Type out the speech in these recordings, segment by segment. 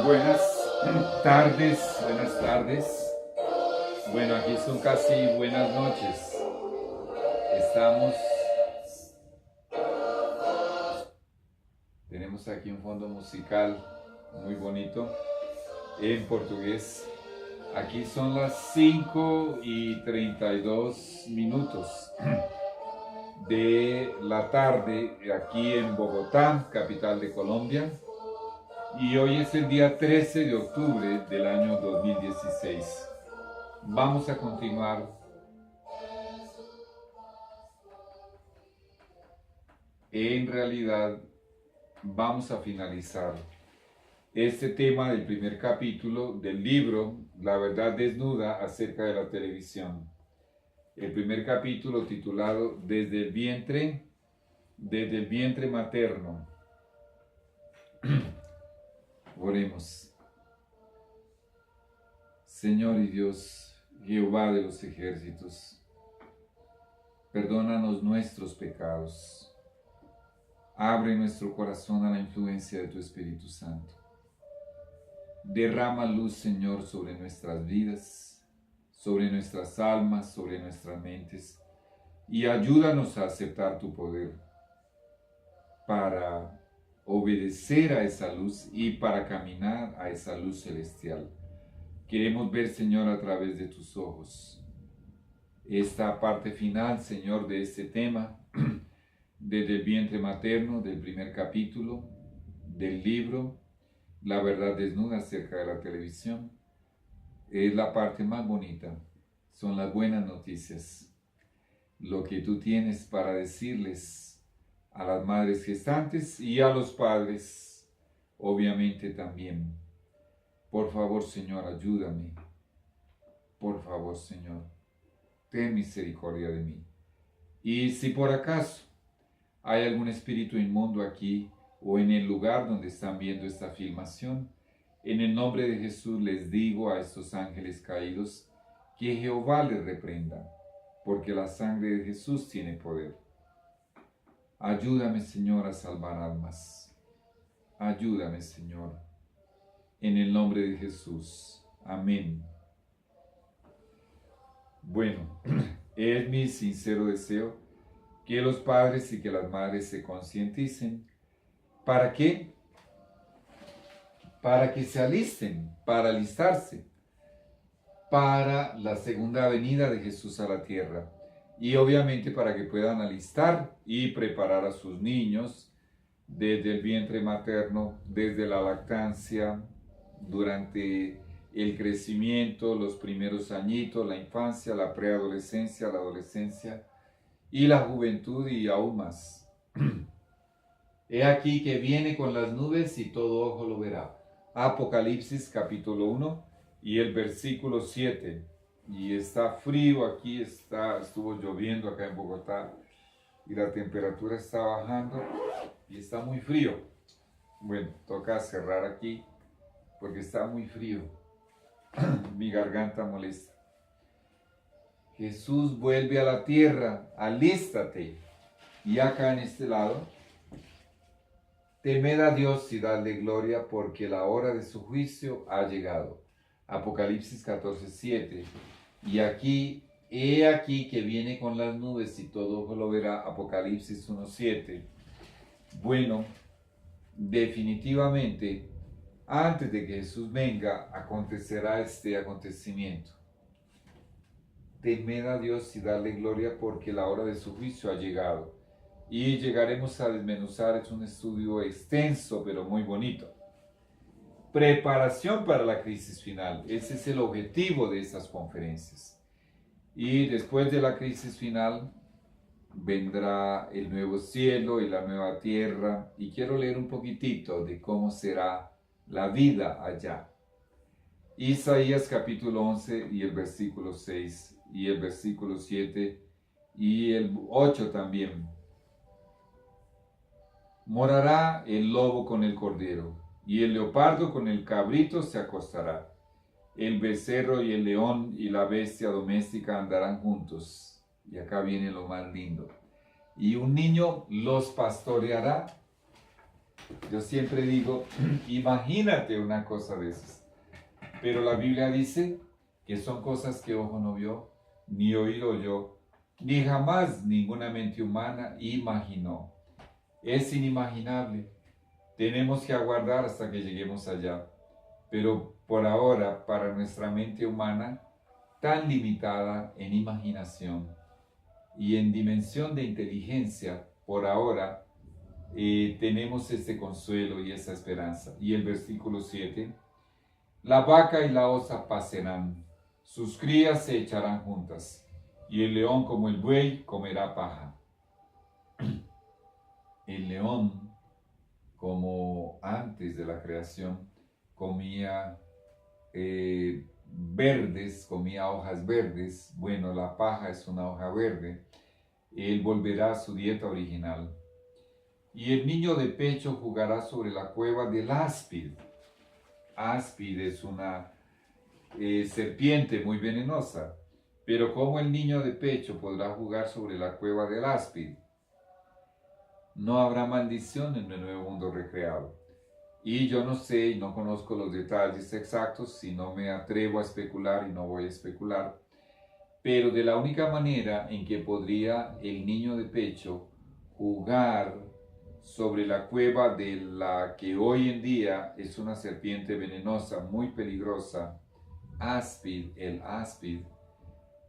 Buenas tardes, buenas tardes. Bueno, aquí son casi buenas noches. Tenemos aquí un fondo musical muy bonito en portugués. Aquí son las 5:32 de la tarde aquí en Bogotá, capital de Colombia. Y hoy es el día 13 de octubre del año 2016. Vamos a continuar en realidad vamos a finalizar este tema del primer capítulo del libro La verdad desnuda acerca de la televisión. El primer capítulo titulado Desde el vientre materno. Oremos. Señor y Dios, Jehová de los ejércitos, perdónanos nuestros pecados. Abre nuestro corazón a la influencia de tu Espíritu Santo. Derrama luz, Señor, sobre nuestras vidas, sobre nuestras almas, sobre nuestras mentes, y ayúdanos a aceptar tu poder para obedecer a esa luz y para caminar a esa luz celestial. Queremos ver, Señor, a través de tus ojos esta parte final, Señor, de este tema, desde el vientre materno, del primer capítulo del libro La verdad desnuda acerca de la televisión. Es la parte más bonita, son las buenas noticias, lo que tú tienes para decirles a las madres gestantes y a los padres, obviamente también. Por favor, Señor, ayúdame. Por favor, Señor, ten misericordia de mí. Y si por acaso hay algún espíritu inmundo aquí o en el lugar donde están viendo esta filmación, en el nombre de Jesús les digo a estos ángeles caídos que Jehová les reprenda, porque la sangre de Jesús tiene poder. Ayúdame, Señor, a salvar almas. Ayúdame, Señor, en el nombre de Jesús. Amén. Bueno, es mi sincero deseo que los padres y que las madres se concienticen. ¿Para qué? Para que se alisten, para alistarse, para la segunda venida de Jesús a la tierra. Y obviamente para que puedan alistar y preparar a sus niños desde el vientre materno, desde la lactancia, durante el crecimiento, los primeros añitos, la infancia, la preadolescencia, la adolescencia y la juventud y aún más. He aquí que viene con las nubes y todo ojo lo verá. Apocalipsis capítulo 1 y el versículo 7. Y está frío aquí, estuvo lloviendo acá en Bogotá y la temperatura está bajando y está muy frío. Bueno, toca cerrar aquí porque está muy frío. Mi garganta molesta. Jesús vuelve a la tierra, alístate. Y acá en este lado, temed a Dios y dadle gloria porque la hora de su juicio ha llegado. Apocalipsis 14:7. Y aquí, he aquí que viene con las nubes y todo ojo lo verá. Apocalipsis 1:7. Bueno, definitivamente, antes de que Jesús venga, acontecerá este acontecimiento. Temed a Dios y darle gloria porque la hora de su juicio ha llegado. Y llegaremos a desmenuzar, es un estudio extenso pero muy bonito. Preparación para la crisis final, ese es el objetivo de estas conferencias. Y después de la crisis final vendrá el nuevo cielo y la nueva tierra. Y quiero leer un poquitito de cómo será la vida allá. Isaías capítulo 11 y el versículo 6 y el versículo 7 y el 8 también. Morará el lobo con el cordero, y el leopardo con el cabrito se acostará. El becerro y el león y la bestia doméstica andarán juntos. Y acá viene lo más lindo. Y un niño los pastoreará Yo siempre digo, imagínate una cosa de esas. Pero la Biblia dice que son cosas que ojo no vio, ni oído oyó, ni jamás ninguna mente humana imaginó. Es inimaginable. Tenemos que aguardar hasta que lleguemos allá. Pero por ahora, para nuestra mente humana, tan limitada en imaginación y en dimensión de inteligencia, por ahora, tenemos este consuelo y esa esperanza. Y el versículo 7, la vaca y la osa pasarán, sus crías se echarán juntas, y el león como el buey comerá paja. El león, como antes de la creación, comía verdes, comía hojas verdes. Bueno, la paja es una hoja verde. Él volverá a su dieta original. Y el niño de pecho jugará sobre la cueva del áspid. Áspid es una serpiente muy venenosa. Pero ¿cómo el niño de pecho podrá jugar sobre la cueva del áspid? No habrá maldición en el nuevo mundo recreado. Y yo no sé y no conozco los detalles exactos, si no me atrevo a especular y no voy a especular, pero de la única manera en que podría el niño de pecho jugar sobre la cueva de la que hoy en día es una serpiente venenosa, muy peligrosa, áspid, el áspid,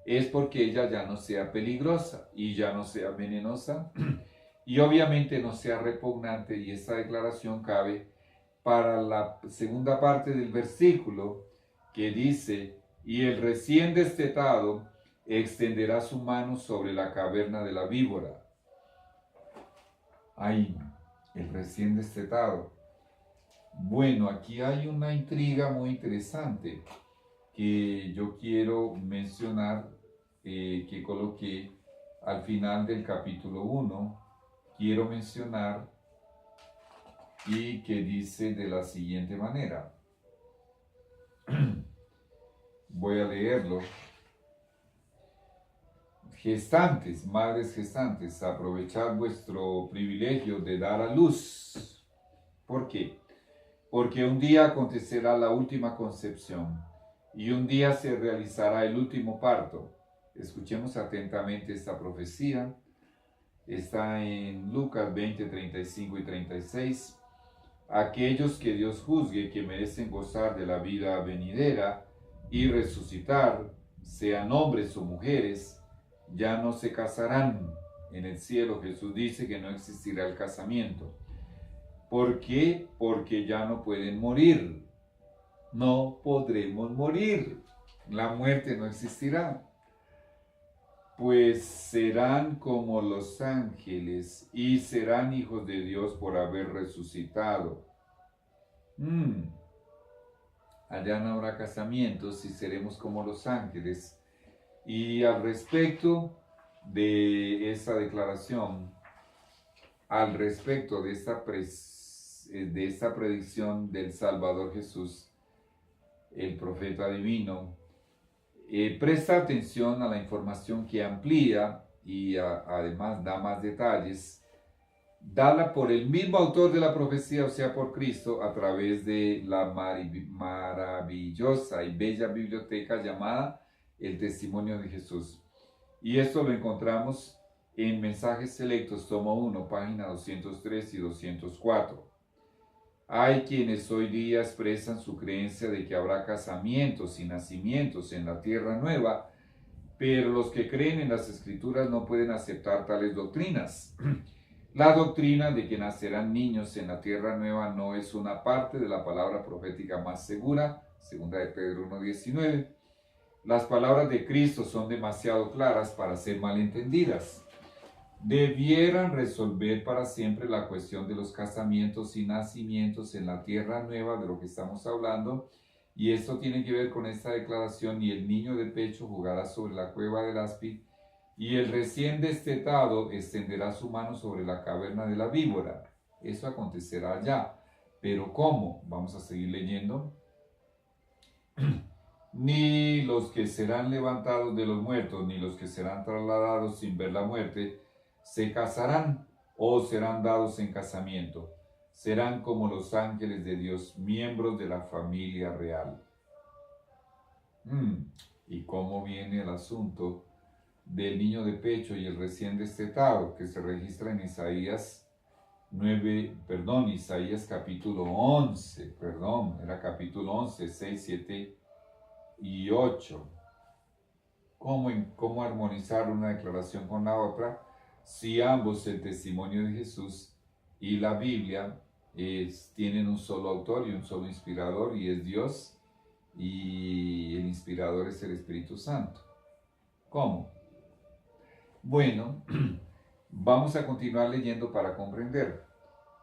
es porque ella ya no sea peligrosa y ya no sea venenosa y obviamente no sea repugnante, y esta declaración cabe para la segunda parte del versículo que dice, y el recién destetado extenderá su mano sobre la caverna de la víbora. Ahí, el recién destetado. Bueno, aquí hay una intriga muy interesante que yo quiero mencionar, que coloqué al final del capítulo 1. Quiero mencionar y que dice de la siguiente manera. Voy a leerlo. Gestantes, madres gestantes, aprovechad vuestro privilegio de dar a luz. ¿Por qué? Porque un día acontecerá la última concepción y un día se realizará el último parto. Escuchemos atentamente esta profecía. Está en Lucas 20, 35 y 36. Aquellos que Dios juzgue que merecen gozar de la vida venidera y resucitar, sean hombres o mujeres, ya no se casarán. En el cielo Jesús dice que no existirá el casamiento. ¿Por qué? Porque ya no pueden morir. No podremos morir. La muerte no existirá. Pues serán como los ángeles y serán hijos de Dios por haber resucitado. Allá no habrá casamientos y seremos como los ángeles. Y al respecto de esa declaración, al respecto de esta predicción del Salvador Jesús, el profeta divino, presta atención a la información que amplía y además da más detalles, dada por el mismo autor de la profecía, o sea, por Cristo, a través de la maravillosa y bella biblioteca llamada El Testimonio de Jesús. Y esto lo encontramos en Mensajes Selectos, tomo 1, página 203 y 204. Hay quienes hoy día expresan su creencia de que habrá casamientos y nacimientos en la tierra nueva, pero los que creen en las Escrituras no pueden aceptar tales doctrinas. La doctrina de que nacerán niños en la tierra nueva no es una parte de la palabra profética más segura, segunda de Pedro 1:19. Las palabras de Cristo son demasiado claras para ser malentendidas. Debieran resolver para siempre la cuestión de los casamientos y nacimientos en la tierra nueva de lo que estamos hablando, y esto tiene que ver con esta declaración: y el niño de pecho jugará sobre la cueva del áspid, y el recién destetado extenderá su mano sobre la caverna de la víbora. Eso acontecerá ya. ¿Pero cómo? Vamos a seguir leyendo. Ni los que serán levantados de los muertos, ni los que serán trasladados sin ver la muerte, se casarán o serán dados en casamiento, serán como los ángeles de Dios, miembros de la familia real. ¿Y cómo viene el asunto del niño de pecho y el recién destetado que se registra en Isaías Isaías capítulo 11, era capítulo 11, 6, 7 y 8? ¿Cómo armonizar una declaración con la otra si ambos, el testimonio de Jesús y la Biblia, tienen un solo autor y un solo inspirador, y es Dios, y el inspirador es el Espíritu Santo? ¿Cómo? Bueno, vamos a continuar leyendo para comprender.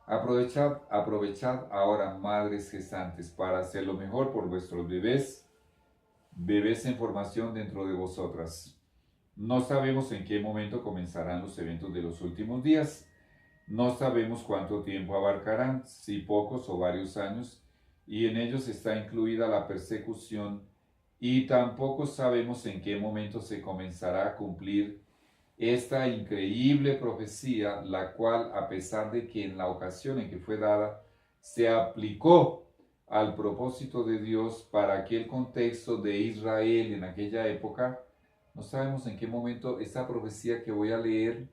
Aprovechad ahora, madres gestantes, para hacer lo mejor por vuestros bebés en formación dentro de vosotras. No sabemos en qué momento comenzarán los eventos de los últimos días. No sabemos cuánto tiempo abarcarán, si pocos o varios años, y en ellos está incluida la persecución, y tampoco sabemos en qué momento se comenzará a cumplir esta increíble profecía, la cual, a pesar de que en la ocasión en que fue dada, se aplicó al propósito de Dios para aquel contexto de Israel en aquella época, no sabemos en qué momento esta profecía que voy a leer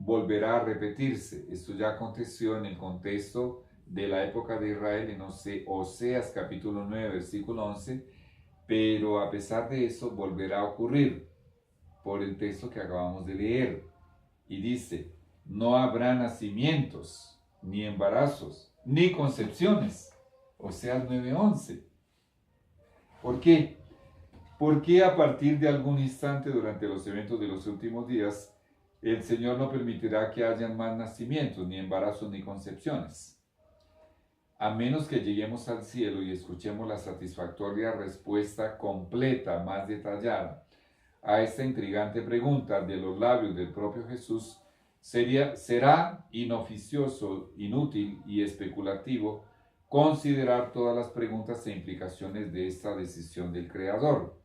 volverá a repetirse. Esto ya aconteció en el contexto de la época de Israel en Oseas capítulo 9, versículo 11, pero a pesar de eso volverá a ocurrir por el texto que acabamos de leer. Y dice: no habrá nacimientos, ni embarazos, ni concepciones. Oseas 9:11. ¿Por qué? Porque a partir de algún instante durante los eventos de los últimos días, el Señor no permitirá que hayan más nacimientos, ni embarazos, ni concepciones. A menos que lleguemos al cielo y escuchemos la satisfactoria respuesta completa, más detallada, a esta intrigante pregunta de los labios del propio Jesús, será inoficioso, inútil y especulativo considerar todas las preguntas e implicaciones de esta decisión del Creador.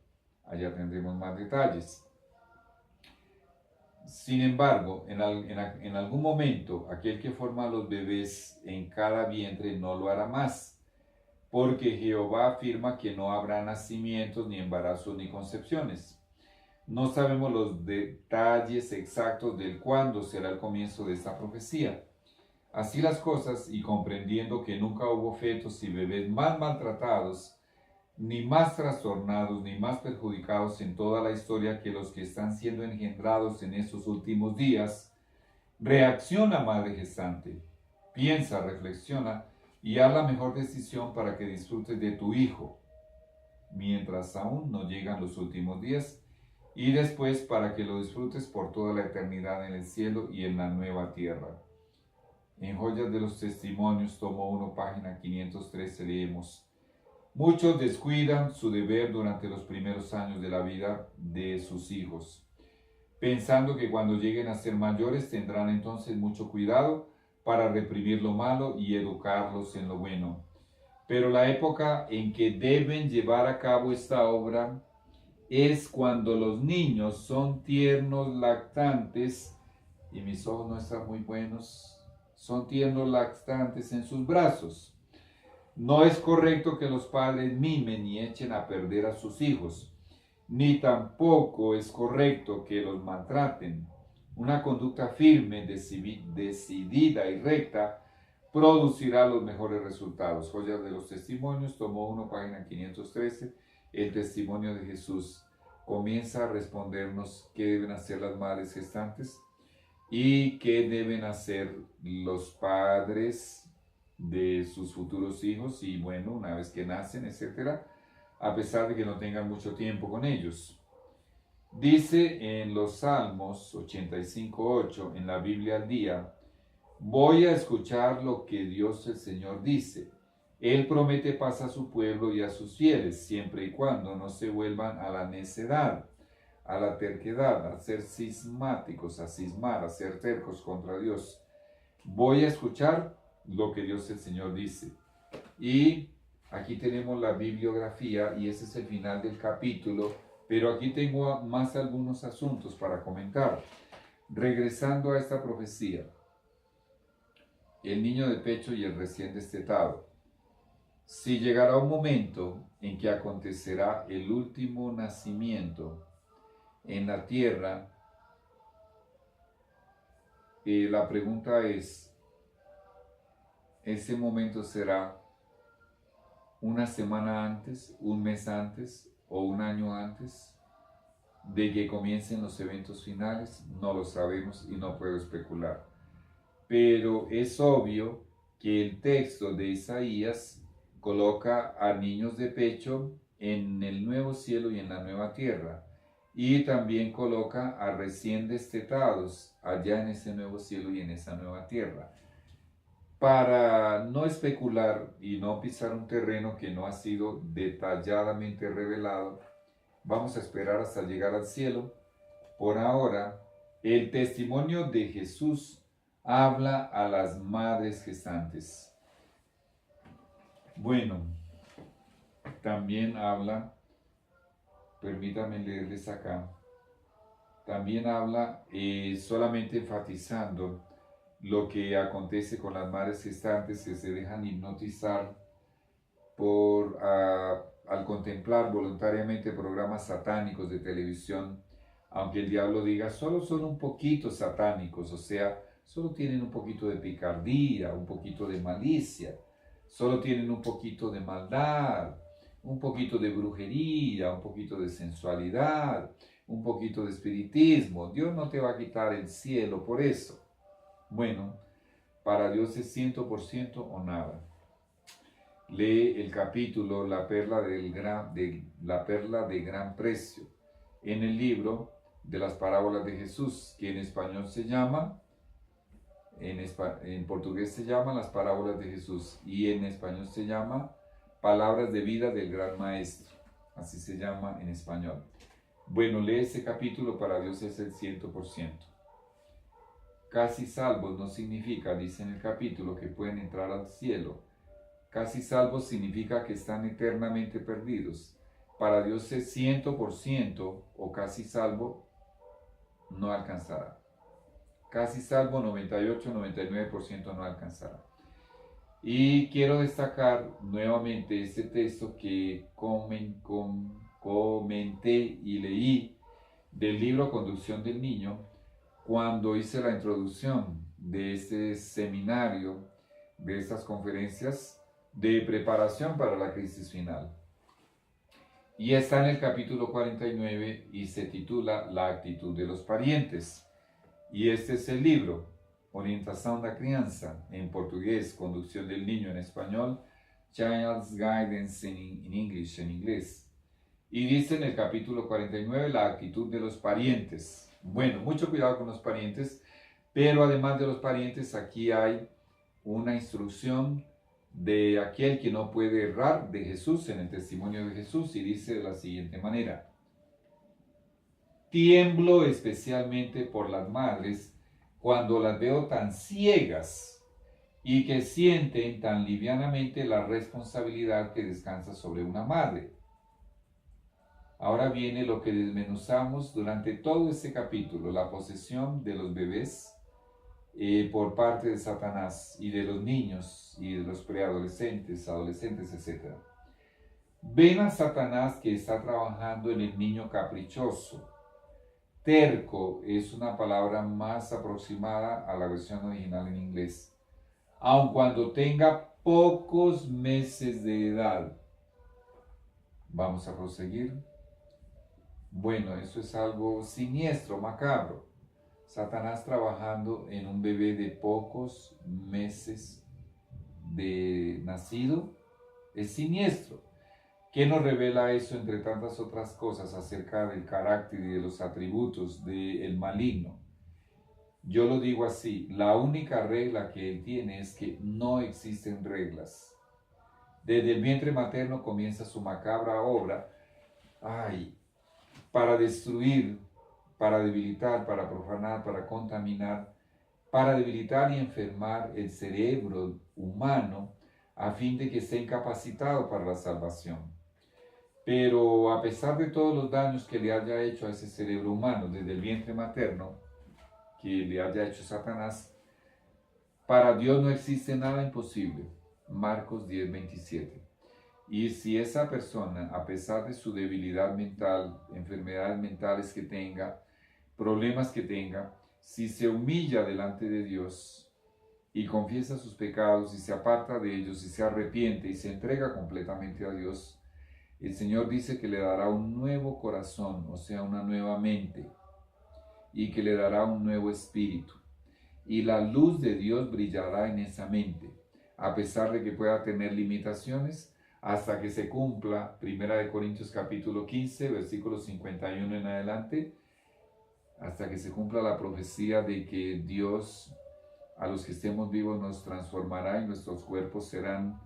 Allá tendremos más detalles. Sin embargo, en algún momento, aquel que forma a los bebés en cada vientre no lo hará más, porque Jehová afirma que no habrá nacimientos, ni embarazos, ni concepciones. No sabemos los detalles exactos del cuándo será el comienzo de esta profecía. Así las cosas, y comprendiendo que nunca hubo fetos y bebés más maltratados, ni más trastornados, ni más perjudicados en toda la historia que los que están siendo engendrados en estos últimos días, reacciona, madre gestante, piensa, reflexiona y haz la mejor decisión para que disfrutes de tu hijo, mientras aún no llegan los últimos días, y después para que lo disfrutes por toda la eternidad en el cielo y en la nueva tierra. En Joyas de los Testimonios, tomo 1, página 513, leemos: muchos descuidan su deber durante los primeros años de la vida de sus hijos, pensando que cuando lleguen a ser mayores tendrán entonces mucho cuidado para reprimir lo malo y educarlos en lo bueno. Pero la época en que deben llevar a cabo esta obra es cuando los niños son tiernos, lactantes, y mis ojos no están muy buenos, son tiernos, lactantes en sus brazos. No es correcto que los padres mimen y echen a perder a sus hijos, ni tampoco es correcto que los maltraten. Una conducta firme, decidida y recta producirá los mejores resultados. Joyas de los Testimonios, tomo 1, página 513, el testimonio de Jesús. Comienza a respondernos qué deben hacer las madres gestantes y qué deben hacer los padres de sus futuros hijos, y bueno, una vez que nacen, etcétera, a pesar de que no tengan mucho tiempo con ellos. Dice en los Salmos 85:8, en la Biblia al día: voy a escuchar lo que Dios el Señor dice. Él promete paz a su pueblo y a sus fieles, siempre y cuando no se vuelvan a la necedad, a la terquedad, a ser cismáticos, a cismar, a ser tercos contra Dios. Voy a escuchar lo que Dios el Señor dice. Y aquí tenemos la bibliografía, y ese es el final del capítulo, pero aquí tengo más algunos asuntos para comentar. Regresando a esta profecía, el niño de pecho y el recién destetado. Si llegará un momento en que acontecerá el último nacimiento en la tierra, la pregunta es, ¿ese momento será una semana antes, un mes antes o un año antes de que comiencen los eventos finales? No lo sabemos y no puedo especular. Pero es obvio que el texto de Isaías coloca a niños de pecho en el nuevo cielo y en la nueva tierra. Y también coloca a recién destetados allá en ese nuevo cielo y en esa nueva tierra. Para no especular y no pisar un terreno que no ha sido detalladamente revelado, vamos a esperar hasta llegar al cielo. Por ahora, el testimonio de Jesús habla a las madres gestantes. Bueno, también habla, permítanme leerles acá, también habla solamente enfatizando lo que acontece con las madres gestantes que se dejan hipnotizar al contemplar voluntariamente programas satánicos de televisión, aunque el diablo diga solo son un poquito satánicos, o sea, solo tienen un poquito de picardía, un poquito de malicia, solo tienen un poquito de maldad, un poquito de brujería, un poquito de sensualidad, un poquito de espiritismo. Dios no te va a quitar el cielo por eso. Bueno, para Dios es 100% o nada. Lee el capítulo La perla de gran precio en el libro de las parábolas de Jesús, que en español se llama, en portugués se llama Las parábolas de Jesús y en español se llama Palabras de vida del gran maestro, así se llama en español. Bueno, lee ese capítulo, para Dios es el 100%. Casi salvos no significa, dice en el capítulo, que pueden entrar al cielo. Casi salvos significa que están eternamente perdidos. Para Dios es 100% o casi salvo no alcanzará. Casi salvo 98-99% no alcanzará. Y quiero destacar nuevamente este texto que comenté y leí del libro Conducción del Niño cuando hice la introducción de este seminario, de estas conferencias de preparación para la crisis final. Y está en el capítulo 49 y se titula La actitud de los parientes. Y este es el libro, Orientação da Criança, en portugués, Conducción del Niño en español, Child's Guidance in English, en inglés. Y dice en el capítulo 49 la actitud de los parientes. Bueno, mucho cuidado con los parientes, pero además de los parientes aquí hay una instrucción de aquel que no puede errar, de Jesús, en el testimonio de Jesús, y dice de la siguiente manera: tiemblo especialmente por las madres cuando las veo tan ciegas y que sienten tan livianamente la responsabilidad que descansa sobre una madre. Ahora viene lo que desmenuzamos durante todo este capítulo, la posesión de los bebés por parte de Satanás y de los niños y de los preadolescentes, adolescentes, etc. Ven a Satanás que está trabajando en el niño caprichoso. Terco es una palabra más aproximada a la versión original en inglés, aun cuando tenga pocos meses de edad. Vamos a proseguir. Bueno, eso es algo siniestro, macabro. Satanás trabajando en un bebé de pocos meses de nacido es siniestro. ¿Qué nos revela eso entre tantas otras cosas acerca del carácter y de los atributos del maligno? Yo lo digo así, la única regla que él tiene es que no existen reglas. Desde el vientre materno comienza su macabra obra, para destruir, para debilitar, para profanar, para contaminar, para debilitar y enfermar el cerebro humano a fin de que esté incapacitado para la salvación. Pero a pesar de todos los daños que le haya hecho a ese cerebro humano desde el vientre materno, que le haya hecho Satanás, Para Dios no existe nada imposible. Marcos 10:27. Y si esa persona, a pesar de su debilidad mental, enfermedades mentales que tenga, problemas que tenga, si se humilla delante de Dios y confiesa sus pecados y se aparta de ellos y se arrepiente y se entrega completamente a Dios, el Señor dice que le dará un nuevo corazón, o sea, una nueva mente, y que le dará un nuevo espíritu. Y la luz de Dios brillará en esa mente, a pesar de que pueda tener limitaciones, hasta que se cumpla 1 Corintios capítulo 15, versículos 51 en adelante, hasta que se cumpla la profecía de que Dios a los que estemos vivos nos transformará y nuestros cuerpos serán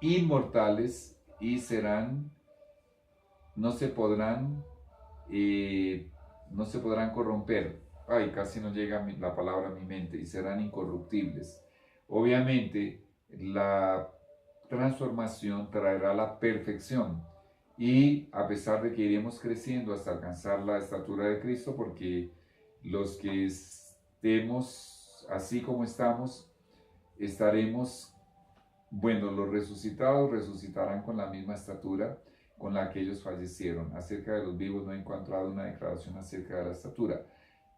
inmortales y no se podrán corromper. Ay, casi no llega la palabra a mi mente. Y serán incorruptibles. Obviamente, la transformación traerá la perfección. Y a pesar de que iremos creciendo hasta alcanzar la estatura de Cristo, porque los que estemos así como estamos, estaremos, bueno, los resucitados resucitarán con la misma estatura con la que ellos fallecieron. Acerca de los vivos no he encontrado una declaración acerca de la estatura,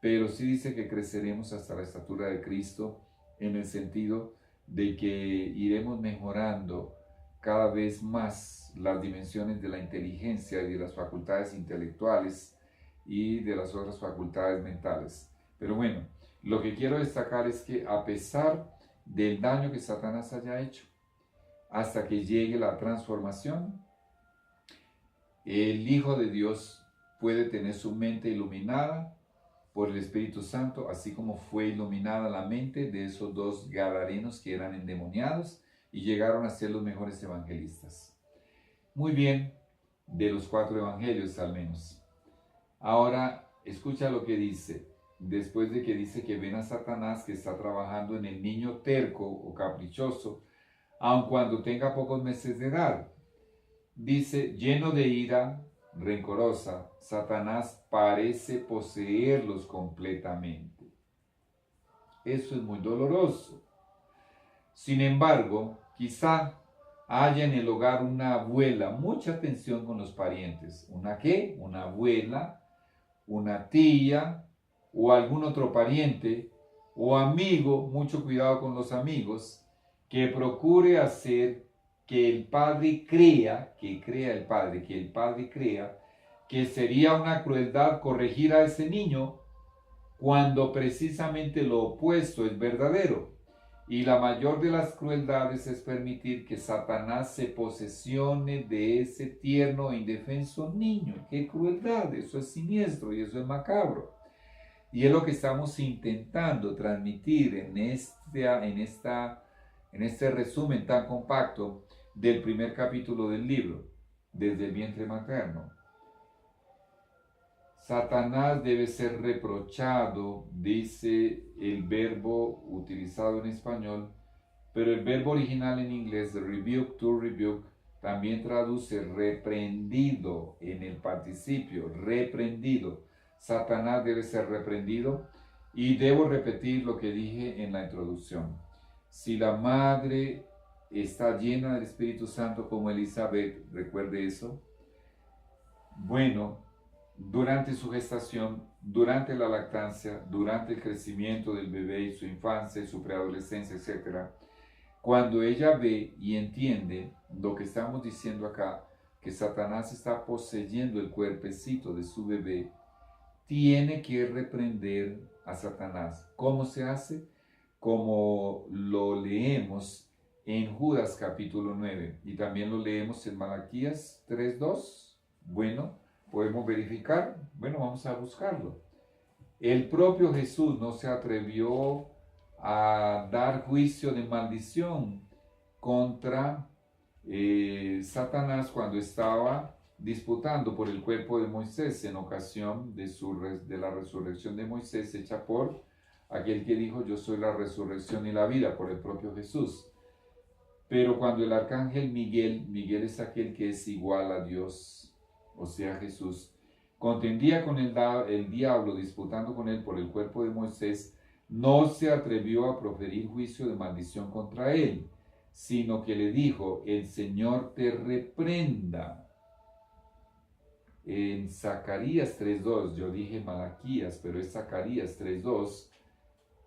pero sí dice que creceremos hasta la estatura de Cristo, en el sentido de que iremos mejorando cada vez más las dimensiones de la inteligencia y de las facultades intelectuales y de las otras facultades mentales. Pero bueno, lo que quiero destacar es que a pesar del daño que Satanás haya hecho, hasta que llegue la transformación, el Hijo de Dios puede tener su mente iluminada por el Espíritu Santo, así como fue iluminada la mente de esos dos gadarenos que eran endemoniados y llegaron a ser los mejores evangelistas. Muy bien, de los 4 evangelios al menos. Ahora, escucha lo que dice, después de que dice que ven a Satanás que está trabajando en el niño terco o caprichoso, aun cuando tenga pocos meses de edad. Dice, lleno de ira rencorosa, Satanás parece poseerlos completamente. Eso es muy doloroso. Sin embargo, quizá haya en el hogar una abuela, mucha atención con los parientes. ¿Una qué? Una abuela, una tía o algún otro pariente o amigo, mucho cuidado con los amigos, que procure hacer que el padre crea que sería una crueldad corregir a ese niño cuando precisamente lo opuesto es verdadero. Y la mayor de las crueldades es permitir que Satanás se posesione de ese tierno e indefenso niño. ¡Qué crueldad! Eso es siniestro y eso es macabro. Y es lo que estamos intentando transmitir en este resumen tan compacto del primer capítulo del libro, desde el vientre materno. Satanás debe ser reprochado, dice el verbo utilizado en español, pero el verbo original en inglés, rebuke, to rebuke, también traduce reprendido en el participio, reprendido. Satanás debe ser reprendido y debo repetir lo que dije en la introducción. Si la madre está llena del Espíritu Santo como Elizabeth, recuerde eso. Bueno, durante su gestación, durante la lactancia, durante el crecimiento del bebé y su infancia y su preadolescencia, etc., cuando ella ve y entiende lo que estamos diciendo acá, que Satanás está poseyendo el cuerpecito de su bebé, tiene que reprender a Satanás. ¿Cómo se hace? Como lo leemos en Judas capítulo 9 y también lo leemos en Malaquías 3:2. Bueno, podemos verificar. Bueno, vamos a buscarlo. El propio Jesús no se atrevió a dar juicio de maldición contra Satanás cuando estaba disputando por el cuerpo de Moisés en ocasión de la resurrección de Moisés hecha por aquel que dijo: yo soy la resurrección y la vida, por el propio Jesús. Pero cuando el arcángel Miguel es aquel que es igual a Dios, o sea Jesús, contendía con el diablo, disputando con él por el cuerpo de Moisés, no se atrevió a proferir juicio de maldición contra él, sino que le dijo: el Señor te reprenda. En Zacarías 3.2, yo dije Malaquías, pero es Zacarías 3.2,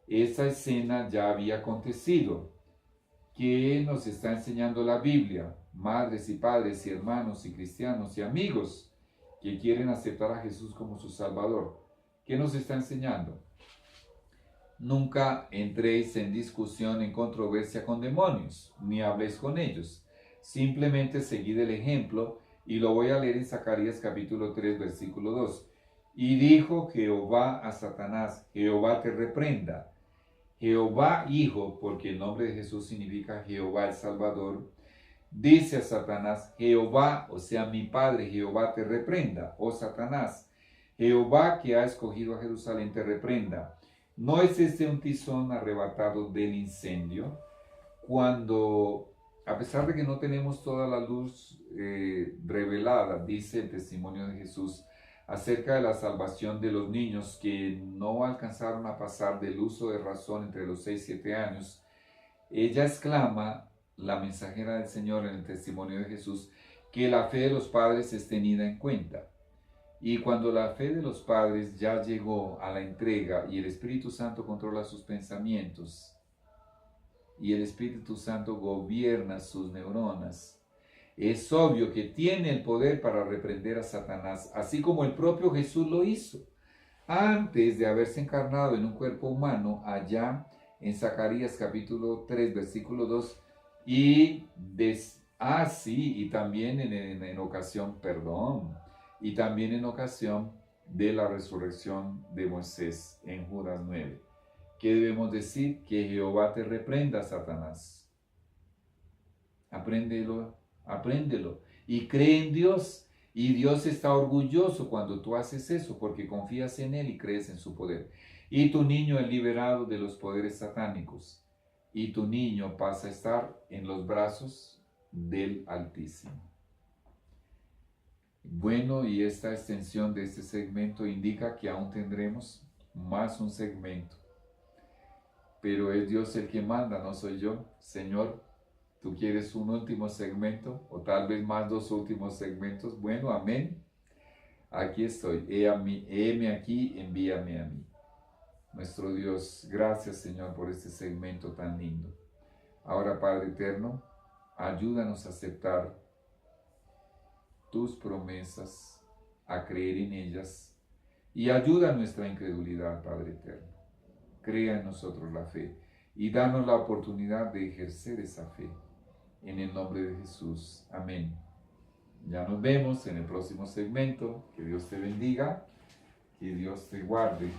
esa escena ya había acontecido. ¿Qué nos está enseñando la Biblia? Madres y padres y hermanos y cristianos y amigos que quieren aceptar a Jesús como su Salvador. ¿Qué nos está enseñando? Nunca entréis en discusión, en controversia con demonios, ni habléis con ellos. Simplemente seguid el ejemplo, y lo voy a leer en Zacarías capítulo 3, versículo 2. Y dijo Jehová a Satanás: Jehová te reprenda. Jehová Hijo, porque el nombre de Jesús significa Jehová el Salvador, dice a Satanás: Jehová, o sea, mi Padre Jehová te reprenda. Oh Satanás, Jehová que ha escogido a Jerusalén te reprenda. ¿No es este un tizón arrebatado del incendio? Cuando, a pesar de que no tenemos toda la luz revelada, dice el testimonio de Jesús acerca de la salvación de los niños que no alcanzaron a pasar del uso de razón entre los 6 y 7 años, ella exclama, la mensajera del Señor en el testimonio de Jesús, que la fe de los padres es tenida en cuenta. Y cuando la fe de los padres ya llegó a la entrega y el Espíritu Santo controla sus pensamientos y el Espíritu Santo gobierna sus neuronas, es obvio que tiene el poder para reprender a Satanás, así como el propio Jesús lo hizo, antes de haberse encarnado en un cuerpo humano, allá en Zacarías capítulo 3, versículo 2, y también en ocasión, y también en ocasión de la resurrección de Moisés en Judas 9. ¿Qué debemos decir? Que Jehová te reprenda, Satanás. Apréndelo. Y cree en Dios. Y Dios está orgulloso cuando tú haces eso, porque confías en Él y crees en su poder. Y tu niño es liberado de los poderes satánicos. Y tu niño pasa a estar en los brazos del Altísimo. Bueno, y esta extensión de este segmento indica que aún tendremos más un segmento. Pero es Dios el que manda, no soy yo. Señor, ¿tú quieres un último segmento? O tal vez más 2 últimos segmentos. Bueno, amén. Aquí estoy. Heme aquí, envíame a mí. Nuestro Dios, gracias, Señor, por este segmento tan lindo. Ahora, Padre eterno, ayúdanos a aceptar tus promesas, a creer en ellas, y ayuda a nuestra incredulidad, Padre eterno. Crea en nosotros la fe y danos la oportunidad de ejercer esa fe. En el nombre de Jesús. Amén. Ya nos vemos en el próximo segmento. Que Dios te bendiga. Que Dios te guarde.